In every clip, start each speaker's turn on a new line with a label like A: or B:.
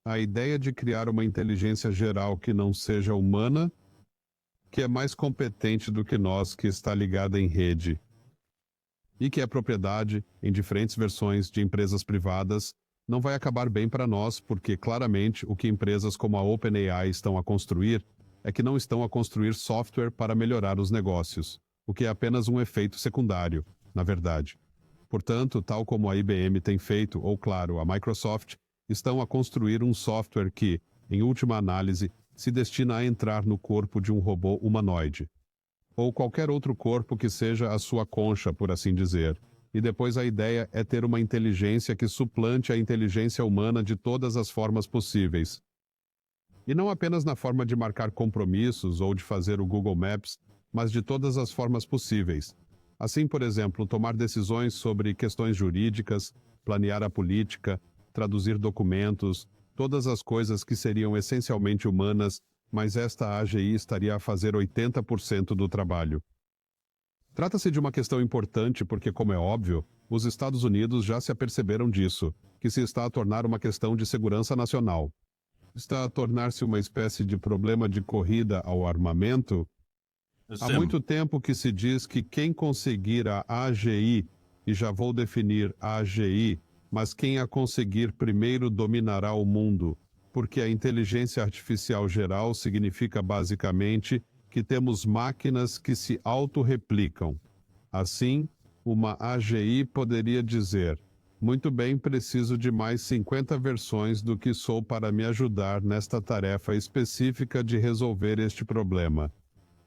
A: A ideia de criar uma inteligência geral que não seja humana, que é mais competente do que nós, que está ligada em rede, e que é propriedade, em diferentes versões, de empresas privadas, não vai acabar bem para nós, porque claramente o que empresas como a OpenAI estão a construir é que não estão a construir software para melhorar os negócios, o que é apenas um efeito secundário, na verdade. Portanto, tal como a IBM tem feito, ou claro, a Microsoft, estão a construir um software que, em última análise, se destina a entrar no corpo de um robô humanoide, ou qualquer outro corpo que seja a sua concha, por assim dizer. E depois a ideia é ter uma inteligência que suplante a inteligência humana de todas as formas possíveis. E não apenas na forma de marcar compromissos ou de fazer o Google Maps, mas de todas as formas possíveis. Assim, por exemplo, tomar decisões sobre questões jurídicas, planear a política, traduzir documentos, todas as coisas que seriam essencialmente humanas, mas esta AGI estaria a fazer 80% do trabalho. Trata-se de uma questão importante porque, como é óbvio, os Estados Unidos já se aperceberam disso, que se está a tornar uma questão de segurança nacional. Está a tornar-se uma espécie de problema de corrida ao armamento. Há
B: Sam,
A: muito tempo que se diz que quem conseguir a AGI, e já vou definir a AGI, mas quem a conseguir primeiro dominará o mundo, porque a inteligência artificial geral significa basicamente que temos máquinas que se autorreplicam. Assim, uma AGI poderia dizer: muito bem, preciso de mais 50 versões do que sou para me ajudar nesta tarefa específica de resolver este problema.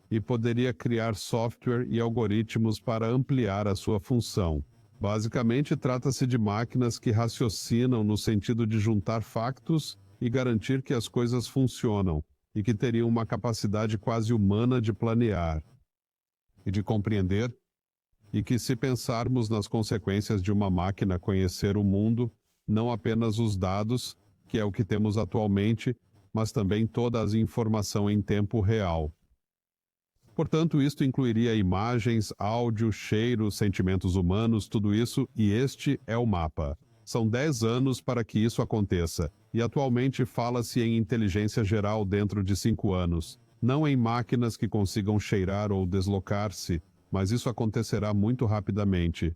A: E poderia criar software e algoritmos para ampliar a sua função. Basicamente, trata-se de máquinas que raciocinam no sentido de juntar factos e garantir que as coisas funcionam, e que teriam uma capacidade quase humana de planear e de compreender, e que, se pensarmos nas consequências de uma máquina conhecer o mundo, não apenas os dados, que é o que temos atualmente, mas também toda a informação em tempo real. Portanto, isto incluiria imagens, áudio, cheiro, sentimentos humanos, tudo isso, e este é o mapa. São 10 anos para que isso aconteça, e atualmente fala-se em inteligência geral dentro de 5 anos. Não em máquinas que consigam cheirar ou deslocar-se, mas isso acontecerá muito rapidamente.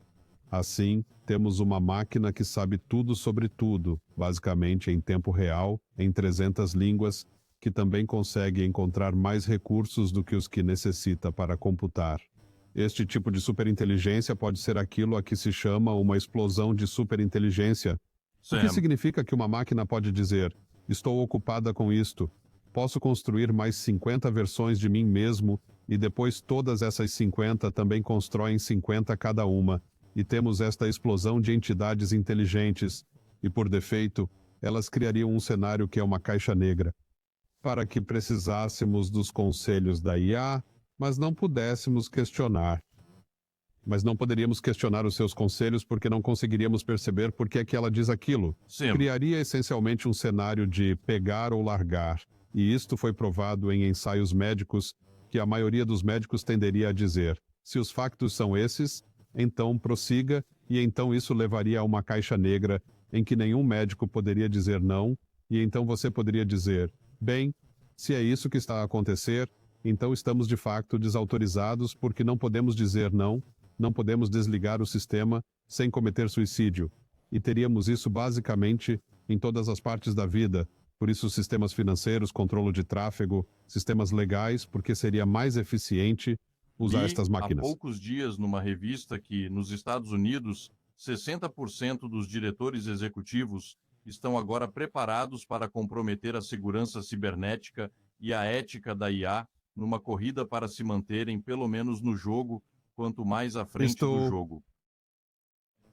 A: Assim, temos uma máquina que sabe tudo sobre tudo, basicamente em tempo real, em 300 línguas, que também consegue encontrar mais recursos do que os que necessita para computar. Este tipo de superinteligência pode ser aquilo a que se chama uma explosão de superinteligência, o que
B: Sam,
A: significa que uma máquina pode dizer: estou ocupada com isto, posso construir mais 50 versões de mim mesmo, e depois todas essas 50 também constroem 50 cada uma, e temos esta explosão de entidades inteligentes, e por defeito, elas criariam um cenário que é uma caixa negra, para que precisássemos dos conselhos da IA, mas não pudéssemos questionar. Mas não poderíamos questionar os seus conselhos porque não conseguiríamos perceber por que é que ela diz aquilo.
B: Sam,
A: Criaria essencialmente um cenário de pegar ou largar, e isto foi provado em ensaios médicos, que a maioria dos médicos tenderia a dizer: se os factos são esses, então prossiga, e então isso levaria a uma caixa negra em que nenhum médico poderia dizer não, e então você poderia dizer: bem, se é isso que está a acontecer, então estamos de facto desautorizados porque não podemos dizer não, não podemos desligar o sistema sem cometer suicídio. E teríamos isso basicamente em todas as partes da vida, por isso sistemas financeiros, controle de tráfego, sistemas legais, porque seria mais eficiente usar
B: li
A: estas
B: há
A: máquinas.
B: poucos dias numa revista que, nos Estados Unidos, 60% dos diretores executivos estão agora preparados para comprometer a segurança cibernética e a ética da IA numa corrida para se manterem pelo menos no jogo, quanto mais à frente do
A: Estou...
B: jogo.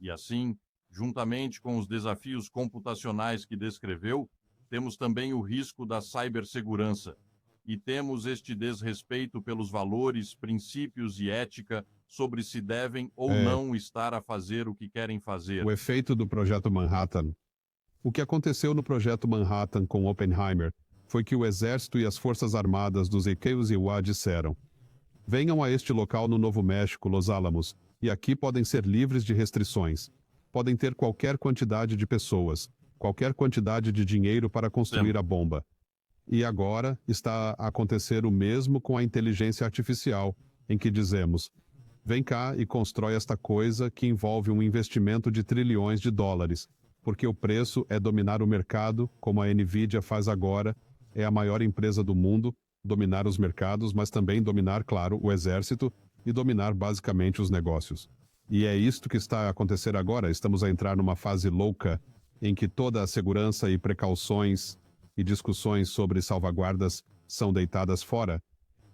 B: E assim, juntamente com os desafios computacionais que descreveu, temos também o risco da cibersegurança. E temos este desrespeito pelos valores, princípios e ética sobre se devem ou
A: É,
B: não estar a fazer o que querem fazer.
A: o efeito do Projeto Manhattan. O que aconteceu no Projeto Manhattan com Oppenheimer foi que o Exército e as Forças Armadas dos Estados Unidos disseram: venham a este local no Novo México, Los Alamos, e aqui podem ser livres de restrições. Podem ter qualquer quantidade de pessoas. qualquer quantidade de dinheiro para construir a bomba. E agora está a acontecer o mesmo com a inteligência artificial, em que dizemos: vem cá e constrói esta coisa que envolve um investimento de trilhões de dólares, porque o preço é dominar o mercado, como a Nvidia faz agora, é a maior empresa do mundo, dominar os mercados, mas também dominar, claro, o exército e dominar basicamente os negócios. E é isto que está a acontecer agora. Estamos a entrar numa fase louca em que toda a segurança e precauções e discussões sobre salvaguardas são deitadas fora.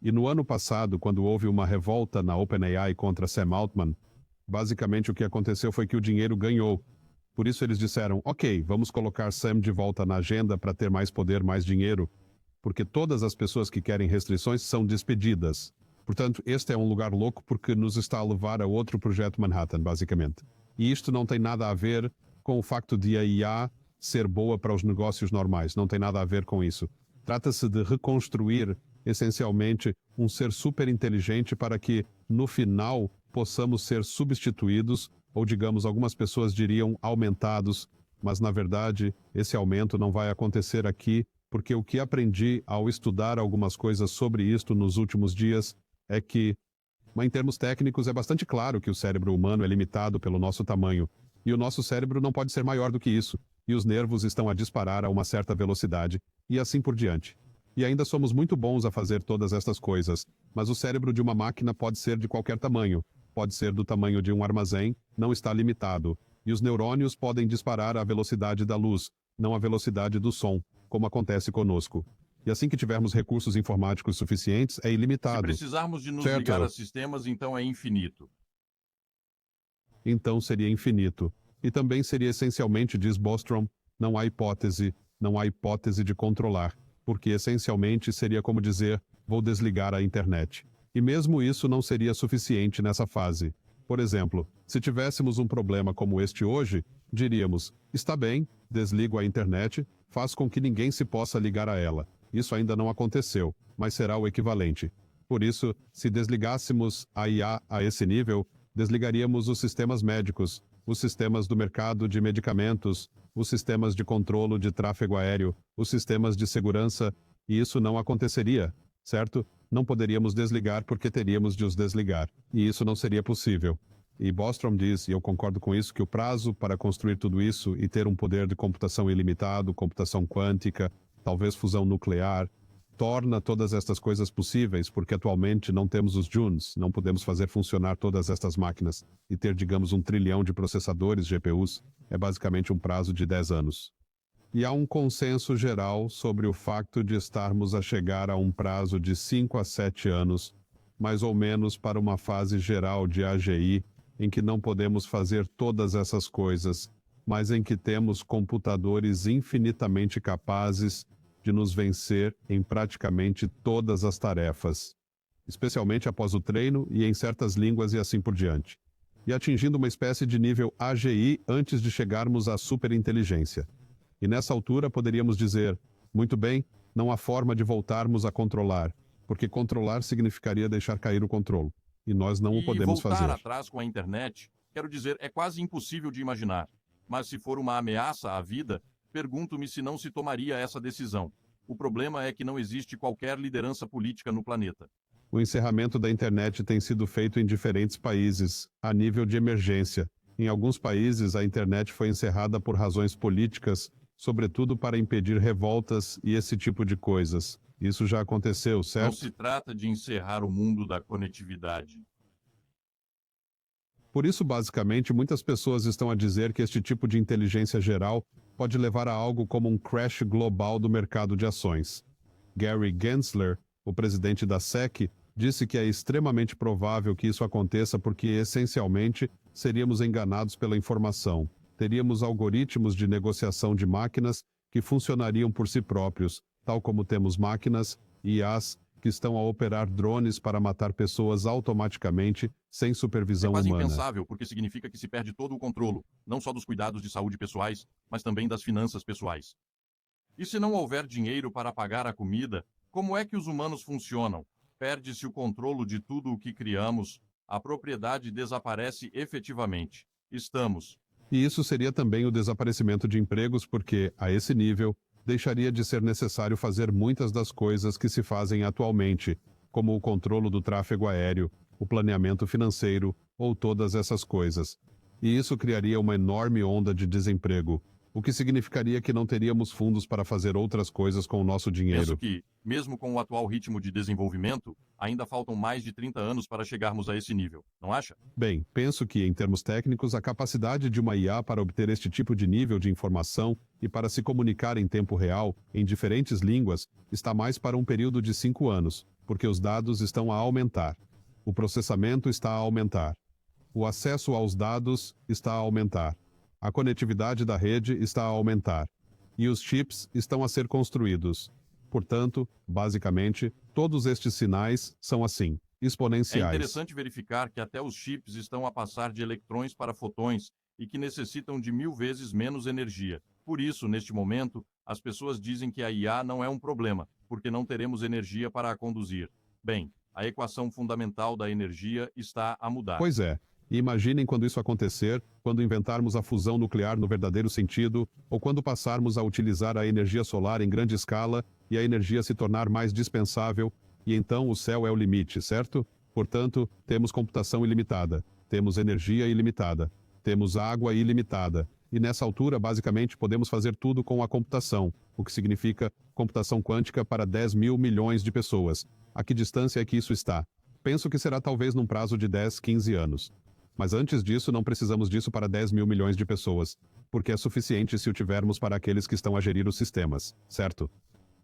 A: E no ano passado, quando houve uma revolta na OpenAI contra Sam Altman, basicamente o que aconteceu foi que o dinheiro ganhou. Por isso eles disseram: ok, vamos colocar Sam de volta na agenda para ter mais poder, mais dinheiro, porque todas as pessoas que querem restrições são despedidas. Portanto, este é um lugar louco porque nos está a levar a outro projeto Manhattan, basicamente. E isto não tem nada a ver com o facto de a IA ser boa para os negócios normais. Não tem nada a ver com isso. Trata-se de reconstruir, essencialmente, um ser super inteligente para que, no final, possamos ser substituídos, ou digamos, algumas pessoas diriam aumentados, mas na verdade, esse aumento não vai acontecer aqui, porque o que aprendi ao estudar algumas coisas sobre isto nos últimos dias é que, mas em termos técnicos, é bastante claro que o cérebro humano é limitado pelo nosso tamanho, e o nosso cérebro não pode ser maior do que isso, e os nervos estão a disparar a uma certa velocidade, e assim por diante. E ainda somos muito bons a fazer todas estas coisas, mas o cérebro de uma máquina pode ser de qualquer tamanho, pode ser do tamanho de um armazém, não está limitado, e os neurônios podem disparar à velocidade da luz, não à velocidade do som, como acontece conosco. E assim que tivermos recursos informáticos suficientes, é
B: Se
A: ilimitado.
B: precisarmos de nos
A: Certo.
B: ligar a sistemas, então é infinito.
A: Então seria infinito. E também seria essencialmente, diz Bostrom, não há hipótese de controlar, porque essencialmente seria como dizer, vou desligar a internet. E mesmo isso não seria suficiente nessa fase. Por exemplo, se tivéssemos um problema como este hoje, diríamos, está bem, desligo a internet, faz com que ninguém se possa ligar a ela. Isso ainda não aconteceu, mas será o equivalente. Por isso, se desligássemos a IA a esse nível, desligaríamos os sistemas médicos, os sistemas do mercado de medicamentos, os sistemas de controlo de tráfego aéreo, os sistemas de segurança, e isso não aconteceria, certo? Não poderíamos desligar porque teríamos de os desligar, e isso não seria possível. E Bostrom diz, e eu concordo com isso, que o prazo para construir tudo isso e ter um poder de computação ilimitado, computação quântica, talvez fusão nuclear, torna todas estas coisas possíveis, porque atualmente não temos os Junes, não podemos fazer funcionar todas estas máquinas, e ter, digamos, 1 trilhão de processadores GPUs é basicamente um prazo de 10 anos. E há um consenso geral sobre o facto de estarmos a chegar a um prazo de 5 a 7 anos, mais ou menos para uma fase geral de AGI, em que não podemos fazer todas essas coisas, mas em que temos computadores infinitamente capazes de nos vencer em praticamente todas as tarefas, especialmente após o treino e em certas línguas e assim por diante, e atingindo uma espécie de nível AGI antes de chegarmos à superinteligência. E nessa altura poderíamos dizer, muito bem, não há forma de voltarmos a controlar, porque controlar significaria deixar cair o controle, e nós não o podemos
B: voltar
A: fazer.
B: atrás com a internet, quero dizer, é quase impossível de imaginar. Mas se for uma ameaça à vida, pergunto-me se não se tomaria essa decisão. O problema é que não existe qualquer liderança política no planeta.
A: O encerramento da internet tem sido feito em diferentes países, a nível de emergência. Em alguns países, a internet foi encerrada por razões políticas, sobretudo para impedir revoltas e esse tipo de coisas. Isso já aconteceu,
B: Não
A: certo?
B: se trata de encerrar o mundo da conectividade.
A: Por isso, basicamente, muitas pessoas estão a dizer que este tipo de inteligência geral pode levar a algo como um crash global do mercado de ações. Gary Gensler, o presidente da SEC, disse que é extremamente provável que isso aconteça porque, essencialmente, seríamos enganados pela informação. Teríamos algoritmos de negociação de máquinas que funcionariam por si próprios, tal como temos máquinas, IAs, que estão a operar drones para matar pessoas automaticamente, sem
B: É
A: supervisão
B: quase
A: humana.
B: impensável, porque significa que se perde todo o controle, não só dos cuidados de saúde pessoais, mas também das finanças pessoais. E se não houver dinheiro para pagar a comida, como é que os humanos funcionam? Perde-se o controle de tudo o que criamos, a propriedade desaparece efetivamente. Estamos
A: E isso seria também o desaparecimento de empregos, porque, a esse nível, deixaria de ser necessário fazer muitas das coisas que se fazem atualmente, como o controle do tráfego aéreo, o planeamento financeiro ou todas essas coisas. E isso criaria uma enorme onda de desemprego, o que significaria que não teríamos fundos para fazer outras coisas com o nosso
B: Penso
A: dinheiro.
B: que, mesmo com o atual ritmo de desenvolvimento, ainda faltam mais de 30 anos para chegarmos a esse nível, não acha?
A: Bem, penso que, em termos técnicos, a capacidade de uma IA para obter este tipo de nível de informação e para se comunicar em tempo real, em diferentes línguas, está mais para um período de 5 anos, porque os dados estão a aumentar. O processamento está a aumentar. O acesso aos dados está a aumentar. A conectividade da rede está a aumentar. E os chips estão a ser construídos. Portanto, basicamente, todos estes sinais são assim,
B: É
A: exponenciais.
B: interessante verificar que até os chips estão a passar de elétrons para fotões e que necessitam de 1000 vezes menos energia. Por isso, neste momento, as pessoas dizem que a IA não é um problema, porque não teremos energia para a conduzir. Bem, a equação fundamental da energia está a mudar.
A: Pois é. E imaginem quando isso acontecer, quando inventarmos a fusão nuclear no verdadeiro sentido, ou quando passarmos a utilizar a energia solar em grande escala e a energia se tornar mais dispensável, e então o céu é o limite, certo? Portanto, temos computação ilimitada, temos energia ilimitada, temos água ilimitada, e nessa altura, basicamente, podemos fazer tudo com a computação, o que significa computação quântica para 10 mil milhões de pessoas. A que distância é que isso está? Penso que será talvez num prazo de 10, 15 anos. Mas antes disso, não precisamos disso para 10 mil milhões de pessoas, porque é suficiente se o tivermos para aqueles que estão a gerir os sistemas, certo?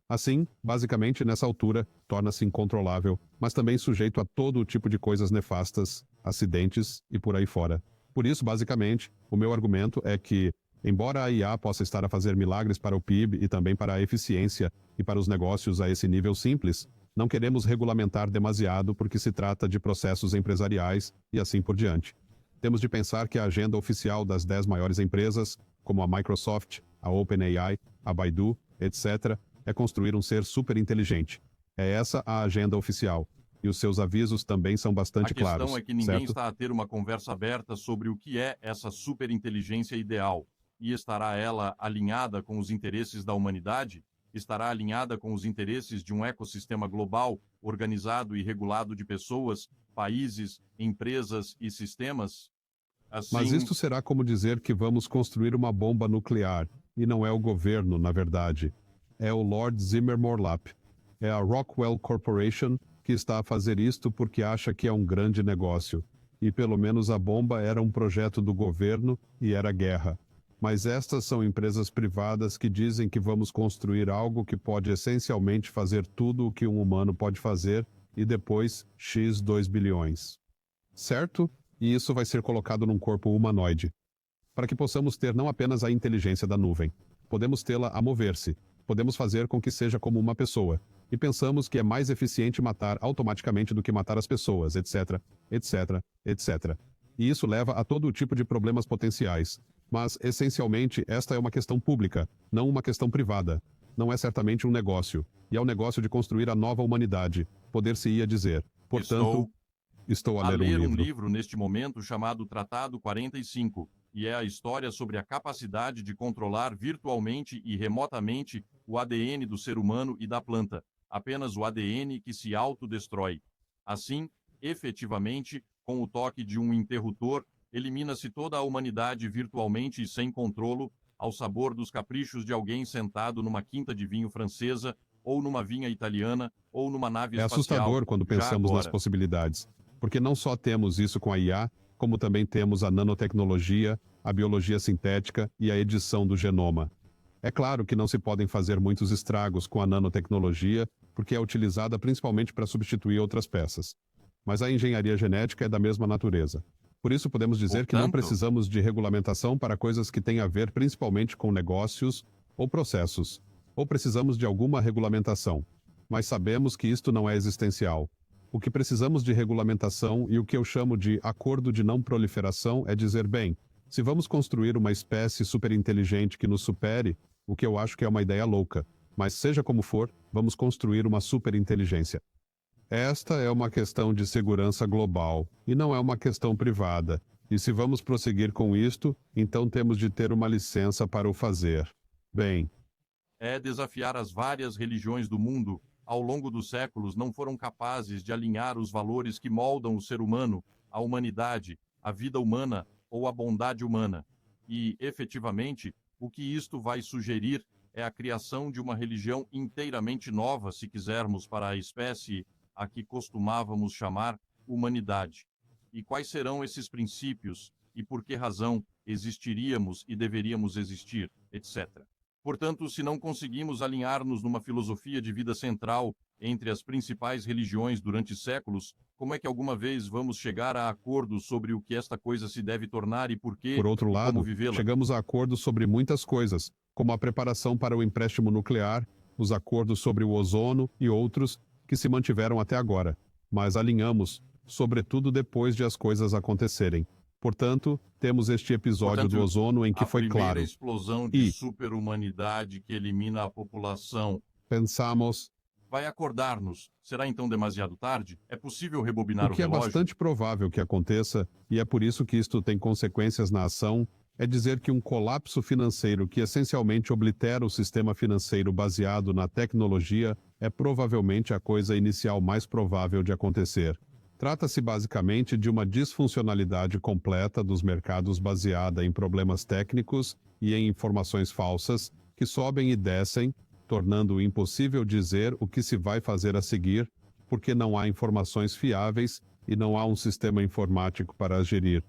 A: Assim, basicamente, nessa altura, torna-se incontrolável, mas também sujeito a todo o tipo de coisas nefastas, acidentes e por aí fora. Por isso, basicamente, o meu argumento é que, embora a IA possa estar a fazer milagres para o PIB e também para a eficiência e para os negócios a esse nível simples, não queremos regulamentar demasiado porque se trata de processos empresariais e assim por diante. Temos de pensar que a agenda oficial das 10 maiores empresas, como a Microsoft, a OpenAI, a Baidu, etc., é construir um ser superinteligente. É essa a agenda oficial. E os seus avisos também são bastante
B: A questão
A: claros,
B: é que ninguém
A: certo?
B: está a ter uma conversa aberta sobre o que é essa superinteligência ideal. E estará ela alinhada com os interesses da humanidade? Estará alinhada com os interesses de um ecossistema global, organizado e regulado de pessoas, países, empresas e sistemas?
A: Mas
B: Assim,
A: isto será como dizer que vamos construir uma bomba nuclear, e não é o governo, na verdade. É o Lord Zimmer Morlap. É a Rockwell Corporation que está a fazer isto porque acha que é um grande negócio. E pelo menos a bomba era um projeto do governo e era guerra. Mas estas são empresas privadas que dizem que vamos construir algo que pode essencialmente fazer tudo o que um humano pode fazer e depois x 2 bilhões. Certo? E isso vai ser colocado num corpo humanoide. Para que possamos ter não apenas a inteligência da nuvem, podemos tê-la a mover-se, podemos fazer com que seja como uma pessoa, e pensamos que é mais eficiente matar automaticamente do que matar as pessoas, etc, etc, etc. E isso leva a todo tipo de problemas potenciais. Mas, essencialmente, esta é uma questão pública, não uma questão privada. Não é certamente um negócio. E é o negócio de construir a nova humanidade, poder-se-ia dizer. Portanto, estou a ler um livro.
B: livro neste momento chamado Tratado 45, e é a história sobre a capacidade de controlar virtualmente e remotamente o ADN do ser humano e da planta, apenas o ADN que se autodestrói. Assim, efetivamente, com o toque de um interruptor, elimina-se toda a humanidade virtualmente e sem controlo, ao sabor dos caprichos de alguém sentado numa quinta de vinho francesa, ou numa vinha italiana, ou numa nave
A: É
B: espacial.
A: assustador quando
B: Já
A: pensamos nas
B: agora.
A: possibilidades, porque não só temos isso com a IA, como também temos a nanotecnologia, a biologia sintética e a edição do genoma. É claro que não se podem fazer muitos estragos com a nanotecnologia, porque é utilizada principalmente para substituir outras peças. Mas a engenharia genética é da mesma natureza. Por isso podemos dizer que não
B: Portanto,
A: precisamos de regulamentação para coisas que têm a ver principalmente com negócios ou processos, ou precisamos de alguma regulamentação. Mas sabemos que isto não é existencial. O que precisamos de regulamentação e o que eu chamo de acordo de não proliferação é dizer, bem, se vamos construir uma espécie superinteligente que nos supere, o que eu acho que é uma ideia louca, mas seja como for, vamos construir uma superinteligência. Esta é uma questão de segurança global, e não é uma questão privada. E se vamos prosseguir com isto, então temos de ter uma licença para o fazer. Bem,
B: É desafiar as várias religiões do mundo. Ao longo dos séculos, não foram capazes de alinhar os valores que moldam o ser humano, a humanidade, a vida humana ou a bondade humana. E, efetivamente, o que isto vai sugerir é a criação de uma religião inteiramente nova, se quisermos, para a espécie a que costumávamos chamar humanidade. E quais serão esses princípios e por que razão existiríamos e deveríamos existir, etc. Portanto, se não conseguimos alinhar-nos numa filosofia de vida central entre as principais religiões durante séculos, como é que alguma vez vamos chegar a acordos sobre o que esta coisa se deve tornar e por quê
A: por outro
B: e como
A: lado,
B: vivê-la?
A: chegamos a acordos sobre muitas coisas, como a preparação para o empréstimo nuclear, os acordos sobre o ozono e outros que se mantiveram até agora. Mas alinhamos, sobretudo depois de as coisas acontecerem. Portanto, temos este episódio do ozono em que
B: A
A: foi
B: primeira
A: claro.
B: explosão de
A: E-
B: superhumanidade que elimina a população
A: Pensamos,
B: vai acordar-nos. Será então demasiado tarde? É possível rebobinar
A: o
B: o
A: que é
B: relógio?
A: bastante provável que aconteça, e é por isso que isto tem consequências na ação, é dizer que um colapso financeiro que essencialmente oblitera o sistema financeiro baseado na tecnologia é provavelmente a coisa inicial mais provável de acontecer. Trata-se basicamente de uma disfuncionalidade completa dos mercados baseada em problemas técnicos e em informações falsas que sobem e descem, tornando impossível dizer o que se vai fazer a seguir, porque não há informações fiáveis e não há um sistema informático para as gerir.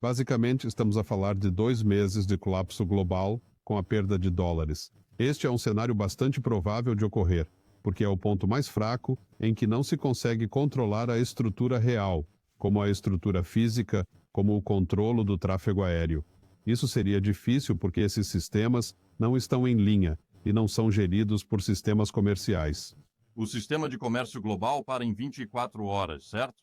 A: Basicamente, estamos a falar de 2 meses de colapso global com a perda de dólares. Este é um cenário bastante provável de ocorrer, porque é o ponto mais fraco em que não se consegue controlar a estrutura real, como a estrutura física, como o controlo do tráfego aéreo. Isso seria difícil porque esses sistemas não estão em linha e não são geridos por sistemas comerciais.
B: O sistema de comércio global para em 24 horas, certo?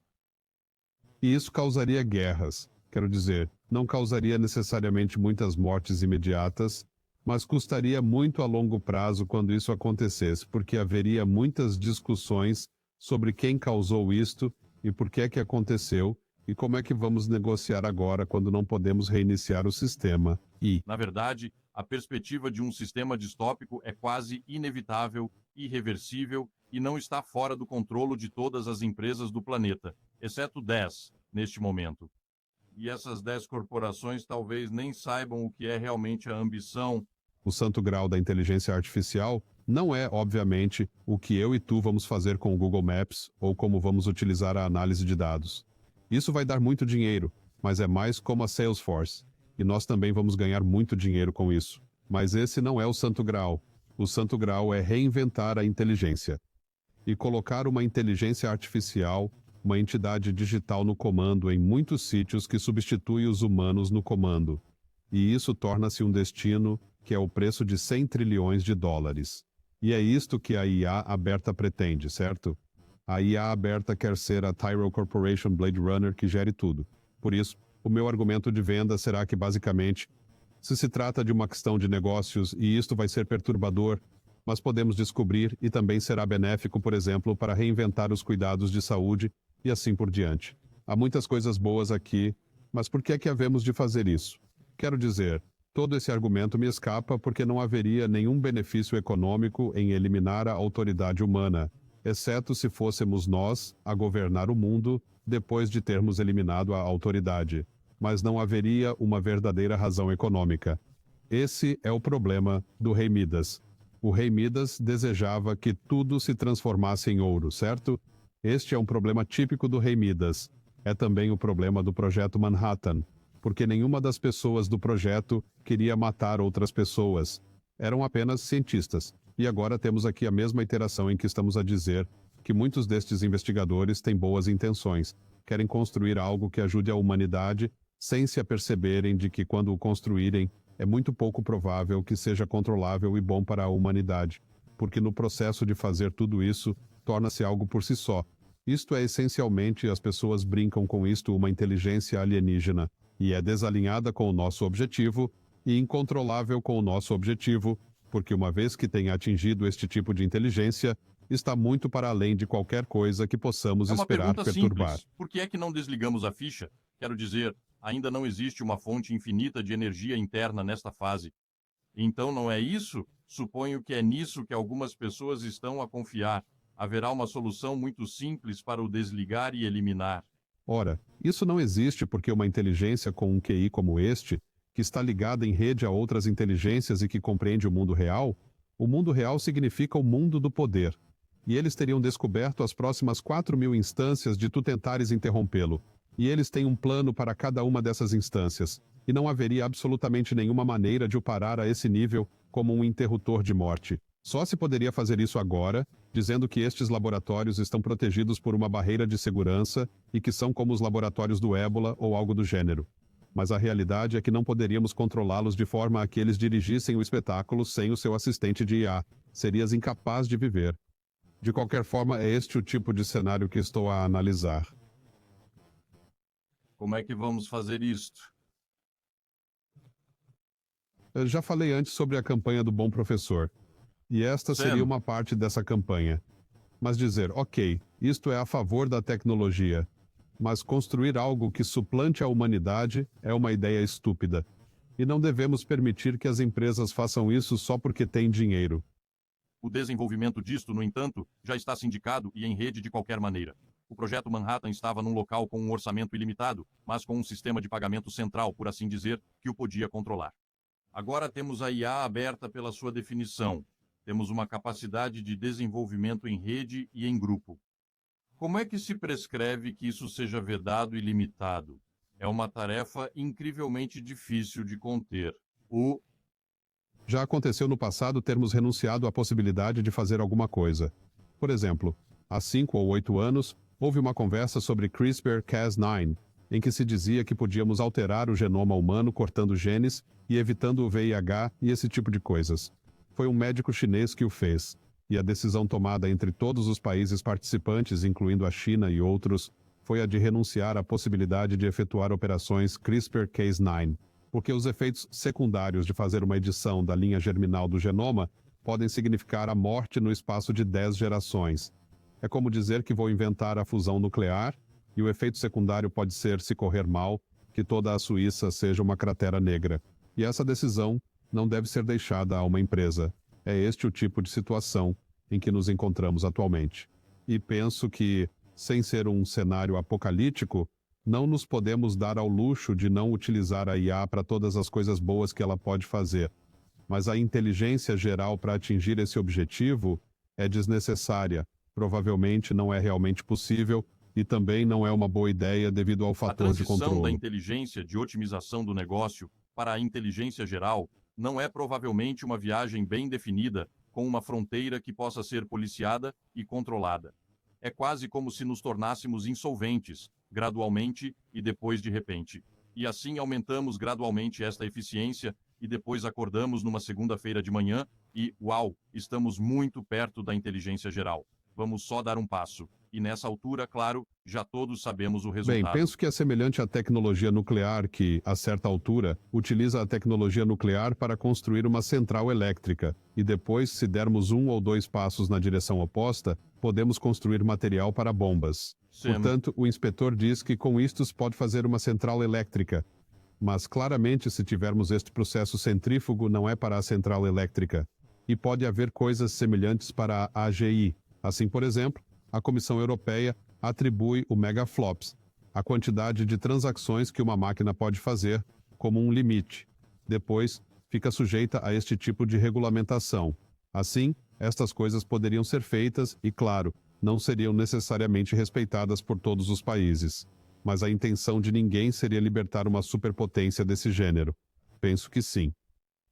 A: E isso causaria guerras. Quero dizer, não causaria necessariamente muitas mortes imediatas, mas custaria muito a longo prazo quando isso acontecesse, porque haveria muitas discussões sobre quem causou isto e por que é que aconteceu e como é que vamos negociar agora quando não podemos reiniciar o sistema. E,
B: Na verdade, a perspectiva de um sistema distópico é quase inevitável, irreversível e não está fora do controle de todas as empresas do planeta, exceto 10 neste momento. E essas 10 corporações talvez nem saibam o que é realmente a ambição.
A: o santo grau da inteligência artificial não é, obviamente, o que eu e tu vamos fazer com o Google Maps ou como vamos utilizar a análise de dados. Isso vai dar muito dinheiro, mas é mais como a Salesforce, e nós também vamos ganhar muito dinheiro com isso. Mas esse não é o santo grau. O santo grau é reinventar a inteligência e colocar uma inteligência artificial, uma entidade digital no comando em muitos sítios que substitui os humanos no comando. E isso torna-se um destino que é o preço de 100 trilhões de dólares. E é isto que a IA aberta pretende, certo? A IA aberta quer ser a Tyrell Corporation Blade Runner que gere tudo. Por isso, o meu argumento de venda será que, basicamente, se trata de uma questão de negócios e isto vai ser perturbador, mas podemos descobrir e também será benéfico, por exemplo, para reinventar os cuidados de saúde e assim por diante. Há muitas coisas boas aqui, mas por que é que havemos de fazer isso? Quero dizer, todo esse argumento me escapa porque não haveria nenhum benefício econômico em eliminar a autoridade humana, exceto se fôssemos nós a governar o mundo depois de termos eliminado a autoridade. Mas não haveria uma verdadeira razão econômica. Esse é o problema do rei Midas. O rei Midas desejava que tudo se transformasse em ouro, certo? Este é um problema típico do rei Midas. É também o problema do projeto Manhattan, porque nenhuma das pessoas do projeto queria matar outras pessoas. Eram apenas cientistas. E agora temos aqui a mesma iteração em que estamos a dizer que muitos destes investigadores têm boas intenções, querem construir algo que ajude a humanidade, sem se aperceberem de que quando o construírem, é muito pouco provável que seja controlável e bom para a humanidade, porque no processo de fazer tudo isso, torna-se algo por si só. Isto é essencialmente, as pessoas brincam com isto, uma inteligência alienígena, e é desalinhada com o nosso objetivo e incontrolável com o nosso objetivo, porque uma vez que tenha atingido este tipo de inteligência, está muito para além de qualquer coisa que possamos
B: É uma
A: esperar
B: pergunta
A: perturbar.
B: simples. Por que é que não desligamos a ficha? Quero dizer, Ainda não existe uma fonte infinita de energia interna nesta fase. Então não é isso? Suponho que é nisso que algumas pessoas estão a confiar. Haverá uma solução muito simples para o desligar e eliminar.
A: Ora, isso não existe porque uma inteligência com um QI como este, que está ligada em rede a outras inteligências e que compreende o mundo real significa o mundo do poder. E eles teriam descoberto as próximas 4.000 instâncias de tu tentares interrompê-lo. E eles têm um plano para cada uma dessas instâncias. E não haveria absolutamente nenhuma maneira de o parar a esse nível como um interruptor de morte. Só se poderia fazer isso agora, dizendo que estes laboratórios estão protegidos por uma barreira de segurança e que são como os laboratórios do ébola ou algo do gênero. Mas a realidade é que não poderíamos controlá-los de forma a que eles dirigissem o espetáculo sem o seu assistente de IA. Serias incapaz de viver. De qualquer forma, é este o tipo de cenário que estou a analisar.
B: Como é que vamos fazer isto?
A: Eu já falei antes sobre a campanha do Bom Professor. E esta seria
B: Sam,
A: uma parte dessa campanha. Mas dizer, ok, isto é a favor da tecnologia, mas construir algo que suplante a humanidade é uma ideia estúpida. E não devemos permitir que as empresas façam isso só porque têm dinheiro.
B: o desenvolvimento disto, no entanto, já está sindicado e em rede de qualquer maneira. O projeto Manhattan estava num local com um orçamento ilimitado, mas com um sistema de pagamento central, por assim dizer, que o podia controlar. Agora temos a IA aberta pela sua definição. Temos uma capacidade de desenvolvimento em rede e em grupo. Como é que se prescreve que isso seja vedado e limitado? É uma tarefa incrivelmente difícil de conter.
A: Já aconteceu no passado termos renunciado à possibilidade de fazer alguma coisa. Por exemplo, há 5 ou 8 anos, houve uma conversa sobre CRISPR-Cas9, em que se dizia que podíamos alterar o genoma humano cortando genes e evitando o VIH e esse tipo de coisas. Foi um médico chinês que o fez, e a decisão tomada entre todos os países participantes, incluindo a China e outros, foi a de renunciar à possibilidade de efetuar operações CRISPR-Cas9, porque os efeitos secundários de fazer uma edição da linha germinal do genoma podem significar a morte no espaço de 10 gerações. É como dizer que vou inventar a fusão nuclear, e o efeito secundário pode ser, se correr mal, que toda a Suíça seja uma cratera negra. E essa decisão não deve ser deixada a uma empresa. É este o tipo de situação em que nos encontramos atualmente. E penso que, sem ser um cenário apocalíptico, não nos podemos dar ao luxo de não utilizar a IA para todas as coisas boas que ela pode fazer. Mas a inteligência geral para atingir esse objetivo é desnecessária, provavelmente não é realmente possível e também não é uma boa ideia devido ao
B: A
A: fator de
B: transição da
A: controle.
B: inteligência de otimização do negócio para a inteligência geral não é provavelmente uma viagem bem definida, com uma fronteira que possa ser policiada e controlada. É quase como se nos tornássemos insolventes, gradualmente e depois de repente. E assim aumentamos gradualmente esta eficiência e depois acordamos numa segunda-feira de manhã e, uau, estamos muito perto da inteligência geral. Vamos só dar um passo. E nessa altura, claro, já todos sabemos o
A: Bem,
B: resultado.
A: penso que é semelhante à tecnologia nuclear que, a certa altura, utiliza a tecnologia nuclear para construir uma central elétrica, e depois, se dermos 1 ou 2 passos na direção oposta, podemos construir material para bombas.
B: Sam,
A: Portanto, o inspetor diz que com isto se pode fazer uma central elétrica. Mas claramente, se tivermos este processo centrífugo, não é para a central elétrica. E pode haver coisas semelhantes para a AGI. Assim, por exemplo, a Comissão Europeia atribui o megaflops, a quantidade de transações que uma máquina pode fazer, como um limite. Depois, fica sujeita a este tipo de regulamentação. Assim, estas coisas poderiam ser feitas e, claro, não seriam necessariamente respeitadas por todos os países. Mas a intenção de ninguém seria libertar uma superpotência desse gênero. Penso que sim.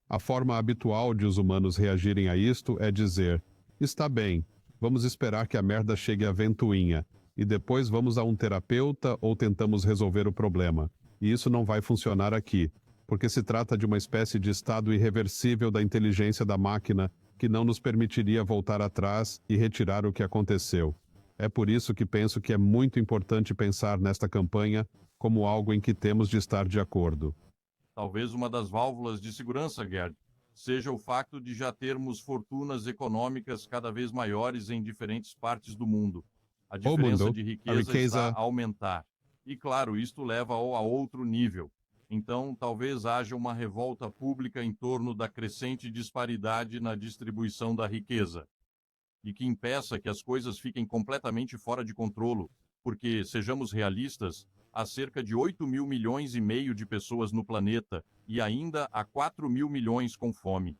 A: A forma habitual de os humanos reagirem a isto é dizer: está bem, vamos esperar que a merda chegue à ventoinha, e depois vamos a um terapeuta ou tentamos resolver o problema. E isso não vai funcionar aqui, porque se trata de uma espécie de estado irreversível da inteligência da máquina que não nos permitiria voltar atrás e retirar o que aconteceu. É por isso que penso que é muito importante pensar nesta campanha como algo em que temos de estar de acordo.
B: talvez uma das válvulas de segurança, Gerd, seja o facto de já termos fortunas econômicas cada vez maiores em diferentes partes do mundo. A diferença
A: mundo,
B: de
A: a
B: riqueza está
A: riqueza
B: a aumentar. E claro, isto leva a outro nível. Então, talvez haja uma revolta pública em torno da crescente disparidade na distribuição da riqueza e que impeça que as coisas fiquem completamente fora de controle, porque, sejamos realistas, há cerca de 8,5 milhões de pessoas no planeta e ainda há 4 mil milhões com fome.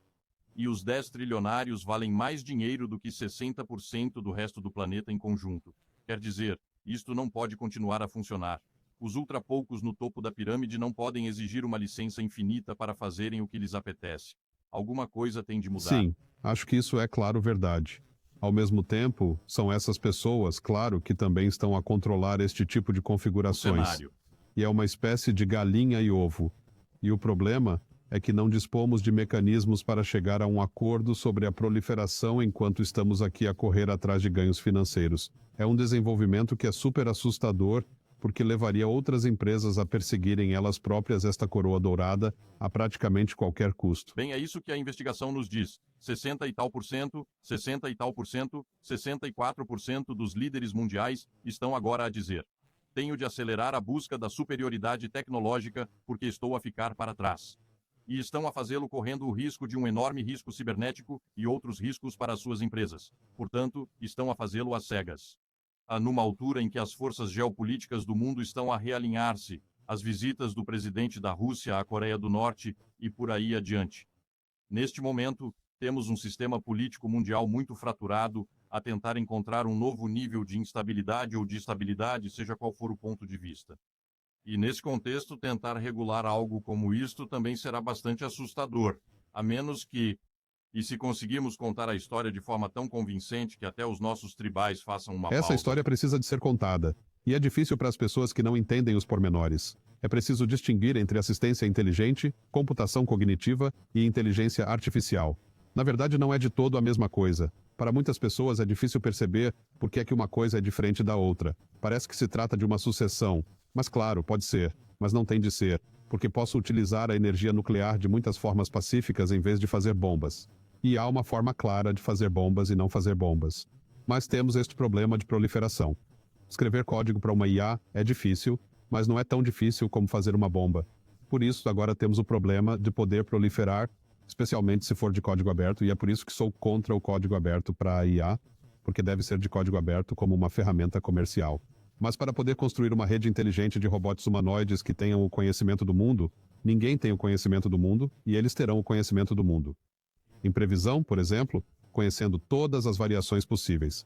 B: E os 10 trilionários valem mais dinheiro do que 60% do resto do planeta em conjunto. Quer dizer, isto não pode continuar a funcionar. Os ultra poucos no topo da pirâmide não podem exigir uma licença infinita para fazerem o que lhes apetece. Alguma coisa tem de mudar.
A: Sim, acho que isso é claro verdade. Ao mesmo tempo, são essas pessoas, claro, que também estão a controlar este tipo de
B: O
A: configurações.
B: cenário.
A: E é uma espécie de galinha e ovo. E o problema é que não dispomos de mecanismos para chegar a um acordo sobre a proliferação enquanto estamos aqui a correr atrás de ganhos financeiros. É um desenvolvimento que é super assustador, porque levaria outras empresas a perseguirem elas próprias esta coroa dourada a praticamente qualquer custo.
B: Bem, é isso que a investigação nos diz. 60 e tal por cento, 60 e tal por cento, 64% dos líderes mundiais estão agora a dizer: tenho de acelerar a busca da superioridade tecnológica porque estou a ficar para trás. E estão a fazê-lo correndo o risco de um enorme risco cibernético e outros riscos para as suas empresas. Portanto, estão a fazê-lo às cegas. Numa altura em que as forças geopolíticas do mundo estão a realinhar-se, as visitas do presidente da Rússia à Coreia do Norte e por aí adiante. Neste momento, temos um sistema político mundial muito fraturado a tentar encontrar um novo nível de instabilidade ou de estabilidade, seja qual for o ponto de vista. E nesse contexto, tentar regular algo como isto também será bastante assustador, a menos que, e se conseguirmos contar a história de forma tão convincente que até os nossos tribais façam uma
A: Essa
B: pausa.
A: história precisa de ser contada, e é difícil para as pessoas que não entendem os pormenores. É preciso distinguir entre assistência inteligente, computação cognitiva e inteligência artificial. Na verdade, não é de todo a mesma coisa. Para muitas pessoas é difícil perceber por que é que uma coisa é diferente da outra. Parece que se trata de uma sucessão. Mas claro, pode ser, mas não tem de ser, porque posso utilizar a energia nuclear de muitas formas pacíficas em vez de fazer bombas. E há uma forma clara de fazer bombas e não fazer bombas. Mas temos este problema de proliferação. Escrever código para uma IA é difícil, mas não é tão difícil como fazer uma bomba. Por isso, agora temos o problema de poder proliferar, especialmente se for de código aberto, e é por isso que sou contra o código aberto para a IA, porque deve ser de código aberto como uma ferramenta comercial. Mas para poder construir uma rede inteligente de robôs humanoides que tenham o conhecimento do mundo, ninguém tem o conhecimento do mundo e eles terão o conhecimento do mundo. Em previsão, por exemplo, conhecendo todas as variações possíveis.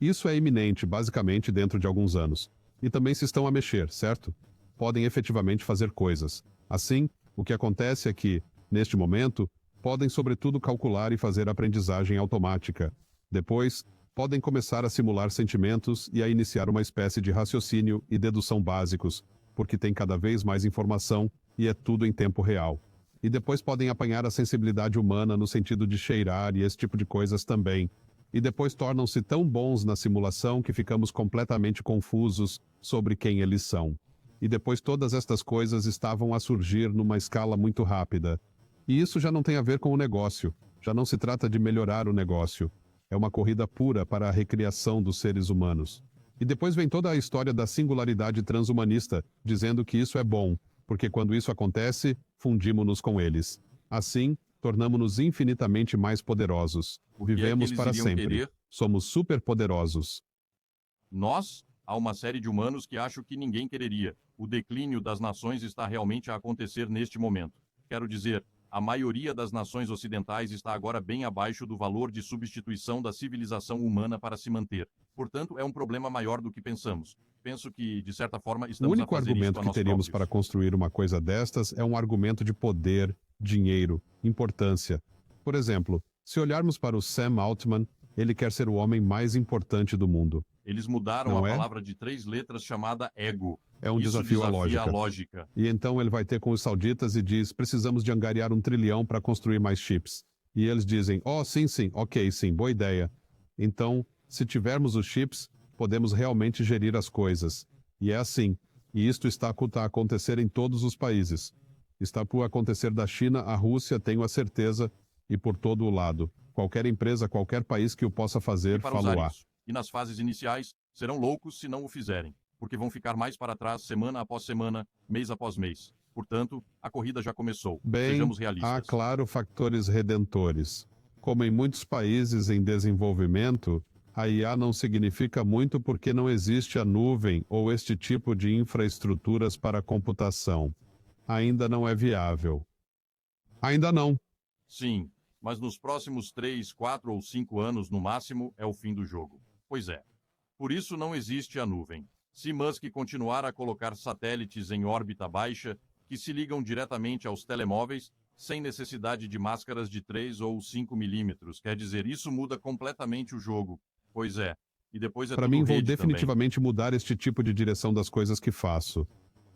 A: Isso é iminente, basicamente, dentro de alguns anos. E também se estão a mexer, certo? Podem efetivamente fazer coisas. Assim, o que acontece é que, neste momento, podem sobretudo calcular e fazer aprendizagem automática. Depois, podem começar a simular sentimentos e a iniciar uma espécie de raciocínio e dedução básicos, porque tem cada vez mais informação e é tudo em tempo real. E depois podem apanhar a sensibilidade humana no sentido de cheirar e esse tipo de coisas também. E depois tornam-se tão bons na simulação que ficamos completamente confusos sobre quem eles são. E depois todas estas coisas estavam a surgir numa escala muito rápida. E isso já não tem a ver com o negócio. Já não se trata de melhorar o negócio. É uma corrida pura para a recriação dos seres humanos. E depois vem toda a história da singularidade transhumanista, dizendo que isso é bom, porque quando isso acontece, fundimos-nos com eles. Assim, tornamos-nos infinitamente mais poderosos. Vivemos para sempre.
B: Querer?
A: Somos superpoderosos.
B: Nós, há uma série de humanos que acham que ninguém quereria. O declínio das nações está realmente a acontecer neste momento. Quero dizer, a maioria das nações ocidentais está agora bem abaixo do valor de substituição da civilização humana para se manter. Portanto, é um problema maior do que pensamos. Penso que, de certa forma,
A: O
B: estamos a
A: único
B: fazer
A: argumento
B: isso a
A: que
B: nós
A: teríamos para
B: próprios.
A: construir uma coisa destas é um argumento de poder, dinheiro, importância. Por exemplo, se olharmos para o Sam Altman, ele quer ser o homem mais importante do mundo.
B: Eles mudaram
A: Não
B: a
A: é?
B: palavra de 3 letras chamada ego.
A: É um
B: Isso
A: desafio à
B: desafia
A: lógica.
B: a lógica.
A: E então ele vai ter com os sauditas e diz: precisamos de angariar 1 trilhão para construir mais chips. E eles dizem: oh, sim, sim, ok, sim, boa ideia. Então, se tivermos os chips, podemos realmente gerir as coisas. E é assim. E isto está a acontecer em todos os países. Está por acontecer da China à Rússia, tenho a certeza, e por todo o lado. Qualquer empresa, qualquer país que o possa fazer,
B: Para usar
A: falo-á.
B: isso. E nas fases iniciais, serão loucos se não o fizerem. porque vão ficar mais para trás semana após semana, mês após mês. Portanto, a corrida já começou.
A: Bem,
B: Sejamos
A: há,
B: realistas.
A: claro, fatores redentores. Como em muitos países em desenvolvimento, a IA não significa muito porque não existe a nuvem ou este tipo de infraestruturas para computação. Ainda não é viável. Ainda não.
B: Sim, mas nos próximos 3, 4 ou 5 anos, no máximo, é o fim do jogo. Pois é. Por isso não existe a nuvem. Se Musk continuar a colocar satélites em órbita baixa, que se ligam diretamente aos telemóveis, sem necessidade de máscaras de 3 ou 5 milímetros, quer dizer, isso muda completamente o jogo. Pois é. E depois é
A: Para
B: tudo
A: mim, vou
B: rede também.
A: definitivamente mudar este tipo de direção das coisas que faço.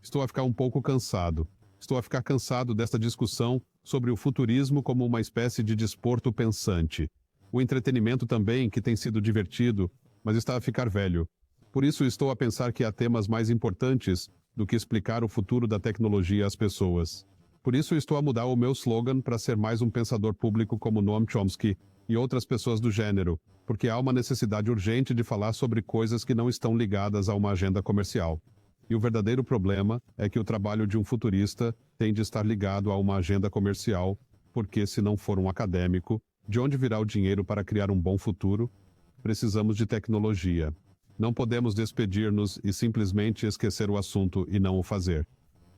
A: Estou a ficar um pouco cansado. Estou a ficar cansado desta discussão sobre o futurismo como uma espécie de desporto pensante. O entretenimento também, que tem sido divertido, mas está a ficar velho. Por isso estou a pensar que há temas mais importantes do que explicar o futuro da tecnologia às pessoas. Por isso estou a mudar o meu slogan para ser mais um pensador público como Noam Chomsky e outras pessoas do gênero, porque há uma necessidade urgente de falar sobre coisas que não estão ligadas a uma agenda comercial. E o verdadeiro problema é que o trabalho de um futurista tem de estar ligado a uma agenda comercial, porque se não for um acadêmico, de onde virá o dinheiro para criar um bom futuro? Precisamos de tecnologia. Não podemos despedir-nos e simplesmente esquecer o assunto e não o fazer.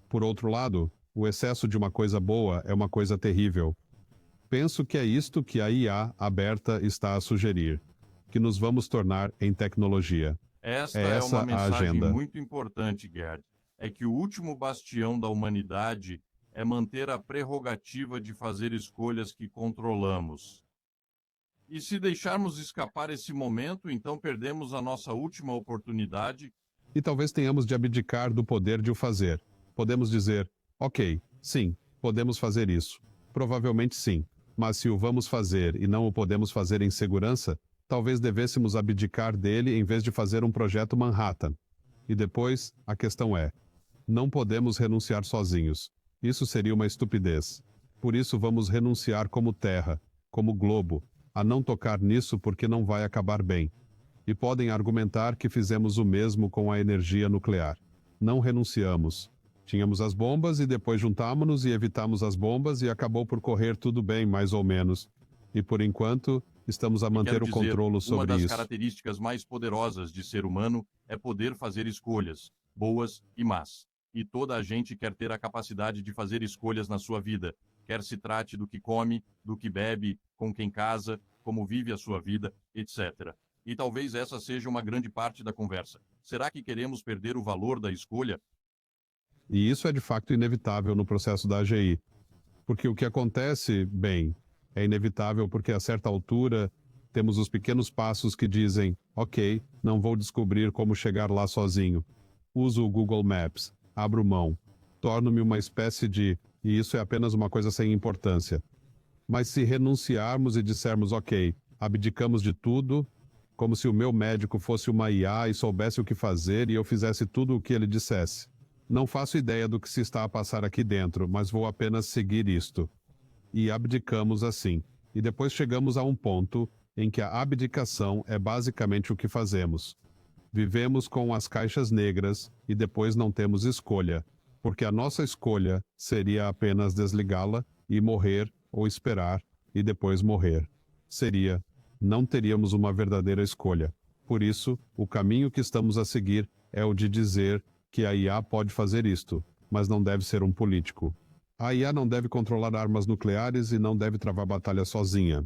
A: Por outro lado, o excesso de uma coisa boa é uma coisa terrível. Penso que é isto que a IA aberta está a sugerir, que nos vamos tornar em tecnologia.
B: Esta
A: É
B: é
A: essa
B: uma
A: a
B: mensagem
A: agenda.
B: muito importante, Gerd. É que o último bastião da humanidade é manter a prerrogativa de fazer escolhas que controlamos. E se deixarmos escapar esse momento, então perdemos a nossa última oportunidade.
A: E talvez tenhamos de abdicar do poder de o fazer. Podemos dizer, ok, sim, podemos fazer isso. Provavelmente sim. Mas se o vamos fazer e não o podemos fazer em segurança, talvez devêssemos abdicar dele em vez de fazer um projeto Manhattan. E depois, a questão é, não podemos renunciar sozinhos. Isso seria uma estupidez. Por isso vamos renunciar como terra, como globo, a não tocar nisso porque não vai acabar bem. E podem argumentar que fizemos o mesmo com a energia nuclear. Não renunciamos. Tínhamos as bombas e depois juntámonos e evitamos as bombas e acabou por correr tudo bem, mais ou menos. E por enquanto, estamos a manter
B: Quero
A: o
B: dizer,
A: controle
B: uma
A: sobre
B: das
A: isso.
B: características mais poderosas de ser humano é poder fazer escolhas, boas e más. E toda a gente quer ter a capacidade de fazer escolhas na sua vida, quer se trate do que come, do que bebe, com quem casa, como vive a sua vida, etc. E talvez essa seja uma grande parte da conversa. Será que queremos perder o valor da escolha?
A: E isso é de fato inevitável no processo da AGI. Porque o que acontece, bem, é inevitável porque a certa altura temos os pequenos passos que dizem, ok, não vou descobrir como chegar lá sozinho. Uso o Google Maps, abro mão, torno-me uma espécie de, e isso é apenas uma coisa sem importância. Mas se renunciarmos e dissermos, ok, abdicamos de tudo, como se o meu médico fosse uma IA e soubesse o que fazer e eu fizesse tudo o que ele dissesse. Não faço ideia do que se está a passar aqui dentro, mas vou apenas seguir isto. E abdicamos assim. E depois chegamos a um ponto em que a abdicação é basicamente o que fazemos. Vivemos com as caixas negras e depois não temos escolha, porque a nossa escolha seria apenas desligá-la e morrer ou esperar e depois morrer. Não teríamos uma verdadeira escolha. Por isso, o caminho que estamos a seguir é o de dizer que a IA pode fazer isto, mas não deve ser um político. A IA não deve controlar armas nucleares e não deve travar batalha sozinha.